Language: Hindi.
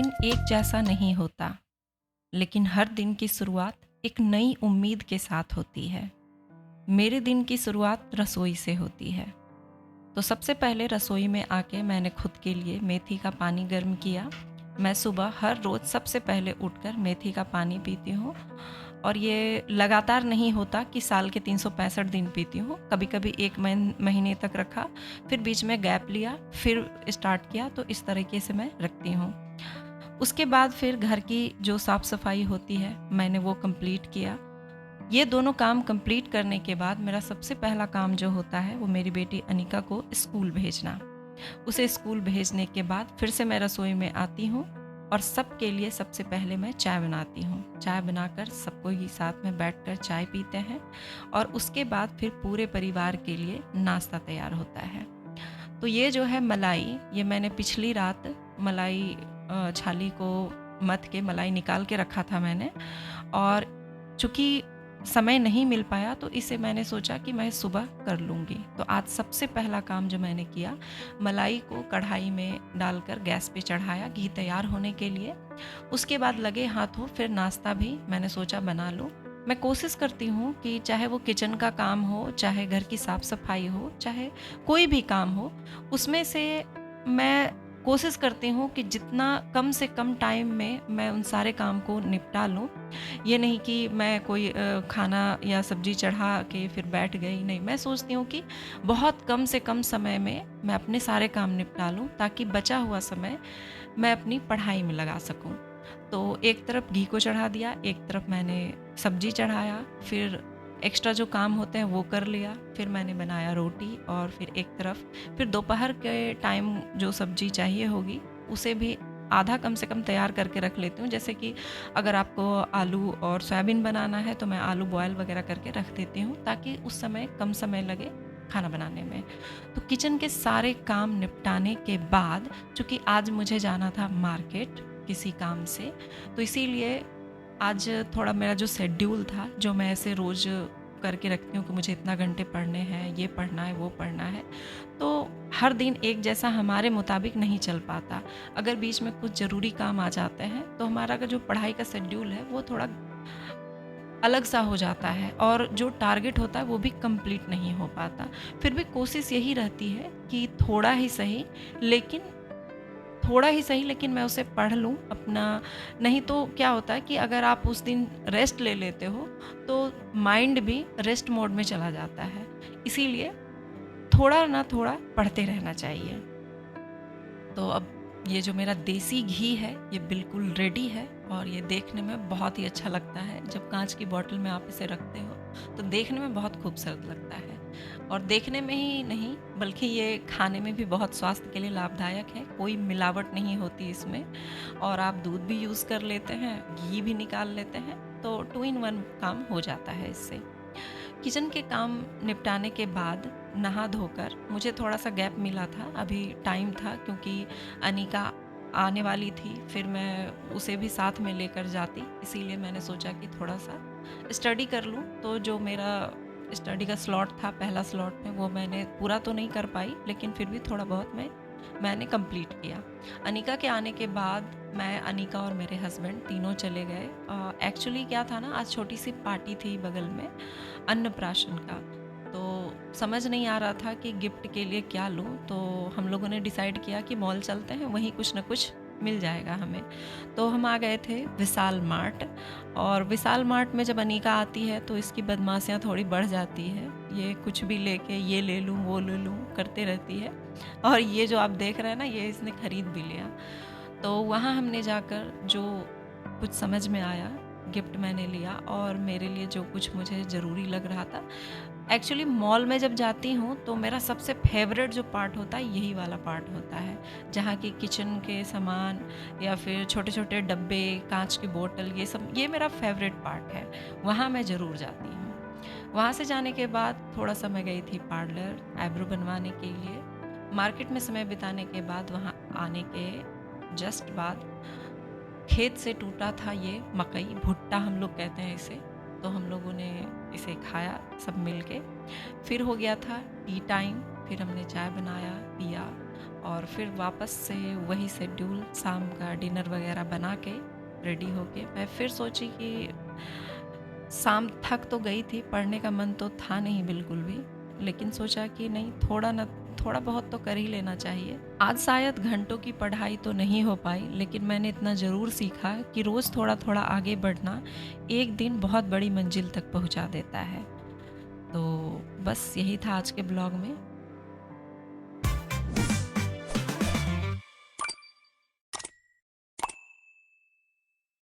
दिन एक जैसा नहीं होता, लेकिन हर दिन की शुरुआत एक नई उम्मीद के साथ होती है। मेरे दिन की शुरुआत रसोई से होती है। तो सबसे पहले रसोई में आके मैंने खुद के लिए मेथी का पानी गर्म किया। मैं सुबह हर रोज़ सबसे पहले उठकर मेथी का पानी पीती हूँ और ये लगातार नहीं होता कि साल के 365 दिन पीती हूँ। कभी-कभी 1 महीने तक रखा, फिर बीच में गैप लिया, फिर स्टार्ट किया, तो इस तरीके से मैं रखती हूँ। उसके बाद फिर घर की जो साफ़-सफ़ाई होती है, मैंने वो कंप्लीट किया। ये दोनों काम कंप्लीट करने के बाद मेरा सबसे पहला काम जो होता है, वो मेरी बेटी अनिका को स्कूल भेजना। उसे स्कूल भेजने के बाद फिर से मैं रसोई में आती हूँ और सबके लिए सबसे पहले मैं चाय बनाती हूँ। चाय बनाकर सबको ही साथ में बैठकर चाय पीते हैं और उसके बाद फिर पूरे परिवार के लिए नाश्ता तैयार होता है। तो ये जो है मलाई, ये मैंने पिछली रात मलाई छाली को मथ के मलाई निकाल के रखा था मैंने, और चूँकि समय नहीं मिल पाया तो इसे मैंने सोचा कि मैं सुबह कर लूँगी। तो आज सबसे पहला काम जो मैंने किया, मलाई को कढ़ाई में डालकर गैस पे चढ़ाया घी तैयार होने के लिए। उसके बाद लगे हाथों फिर नाश्ता भी मैंने सोचा बना लूँ। मैं कोशिश करती हूँ कि चाहे वो किचन का काम हो, चाहे घर की साफ-सफाई हो, चाहे कोई भी काम हो, उसमें से मैं कोशिश करती हूँ कि जितना कम से कम टाइम में मैं उन सारे काम को निपटा लूँ। ये नहीं कि मैं कोई खाना या सब्ज़ी चढ़ा के फिर बैठ गई, नहीं, मैं सोचती हूँ कि बहुत कम से कम समय में मैं अपने सारे काम निपटा लूँ, ताकि बचा हुआ समय मैं अपनी पढ़ाई में लगा सकूँ। तो एक तरफ घी को चढ़ा दिया, एक तरफ मैंने सब्ज़ी चढ़ाया, फिर एक्स्ट्रा जो काम होते हैं वो कर लिया, फिर मैंने बनाया रोटी, और फिर एक तरफ फिर दोपहर के टाइम जो सब्ज़ी चाहिए होगी उसे भी आधा कम से कम तैयार करके रख लेती हूँ। जैसे कि अगर आपको आलू और सोयाबीन बनाना है तो मैं आलू बॉयल वगैरह करके रख देती हूँ, ताकि उस समय कम समय लगे खाना बनाने में। तो किचन के सारे काम निपटाने के बाद, चूँकि आज मुझे जाना था मार्केट किसी काम से, तो इसीलिए आज थोड़ा मेरा जो शेड्यूल था, जो मैं ऐसे रोज़ करके रखती हूँ कि मुझे इतना घंटे पढ़ने हैं, ये पढ़ना है, वो पढ़ना है, तो हर दिन एक जैसा हमारे मुताबिक नहीं चल पाता। अगर बीच में कुछ ज़रूरी काम आ जाते हैं, तो हमारा का जो पढ़ाई का शेड्यूल है, वो थोड़ा अलग-सा हो जाता है और जो टारगेट होता है, वो भी कंप्लीट नहीं हो पाता। फिर भी कोशिश यही रहती है कि लेकिन थोड़ा ही सही लेकिन मैं उसे पढ़ लूँ अपना। नहीं तो क्या होता है कि अगर आप उस दिन रेस्ट ले लेते हो, तो माइंड भी रेस्ट मोड में चला जाता है। इसीलिए थोड़ा ना थोड़ा पढ़ते रहना चाहिए। तो अब ये जो मेरा देसी घी है, ये बिल्कुल रेडी है और ये देखने में बहुत ही अच्छा लगता है। जब काँच की बॉटल में आप इसे रखते हो, तो देखने में बहुत खूबसूरत लगता है, और देखने में ही नहीं बल्कि ये खाने में भी बहुत स्वास्थ्य के लिए लाभदायक है। कोई मिलावट नहीं होती इसमें, और आप दूध भी यूज़ कर लेते हैं, घी भी निकाल लेते हैं, तो 2 इन 1 काम हो जाता है इससे। किचन के काम निपटाने के बाद नहा धोकर मुझे थोड़ा-सा गैप मिला था, अभी टाइम था क्योंकि अनिका आने वाली थी, फिर मैं उसे भी साथ में लेकर जाती, इसीलिए मैंने सोचा कि थोड़ा-सा स्टडी कर लूँ। तो जो मेरा स्टडी का स्लॉट था, पहला स्लॉट में, वो मैंने पूरा तो नहीं कर पाई, लेकिन फिर भी थोड़ा बहुत मैंने कंप्लीट किया। अनिका के आने के बाद मैं, अनिका और मेरे हस्बैंड तीनों चले गए। एक्चुअली क्या था ना, आज छोटी-सी पार्टी थी बगल में, अन्नप्राशन का, तो समझ नहीं आ रहा था कि गिफ्ट के लिए क्या लूँ, तो हम लोगों ने डिसाइड किया कि मॉल चलते हैं, वहीं कुछ न कुछ मिल जाएगा हमें। तो हम आ गए थे विशाल मार्ट, और विशाल मार्ट में जब अनिका आती है तो इसकी बदमाशियाँ थोड़ी बढ़ जाती है। ये कुछ भी लेके ये ले लूँ, वो ले लूँ करते रहती है, और ये जो आप देख रहे हैं ना, ये इसने खरीद भी लिया। तो वहाँ हमने जाकर जो कुछ समझ में आया, गिफ्ट मैंने लिया, और मेरे लिए जो कुछ मुझे ज़रूरी लग रहा था। एक्चुअली मॉल में जब जाती हूँ तो मेरा सबसे फेवरेट जो पार्ट होता है, यही वाला पार्ट होता है, जहाँ की किचन के सामान या फिर छोटे-छोटे डब्बे, काँच की बोतल, ये सब, ये मेरा फेवरेट पार्ट है। वहाँ मैं ज़रूर जाती हूँ। वहाँ से जाने के बाद थोड़ा-सा मैं गई थी पार्लर, आईब्रो बनवाने के लिए। मार्केट में समय बिताने के बाद, वहाँ आने के जस्ट बाद, खेत से टूटा था ये मकई, भुट्टा हम लोग कहते हैं इसे, तो हम लोगों ने इसे खाया सब मिल के। फिर हो गया था टी टाइम, फिर हमने चाय बनाया, पिया, और फिर वापस से वही शेड्यूल, शाम का डिनर वगैरह बना के रेडी होके मैं फिर सोची कि शाम थक तो गई थी, पढ़ने का मन तो था नहीं बिल्कुल भी, लेकिन सोचा कि नहीं, थोड़ा बहुत तो कर ही लेना चाहिए। आज शायद घंटों की पढ़ाई तो नहीं हो पाई, लेकिन मैंने इतना ज़रूर सीखा कि रोज़ थोड़ा थोड़ा आगे बढ़ना एक दिन बहुत बड़ी मंजिल तक पहुंचा देता है। तो बस यही था आज के ब्लॉग में।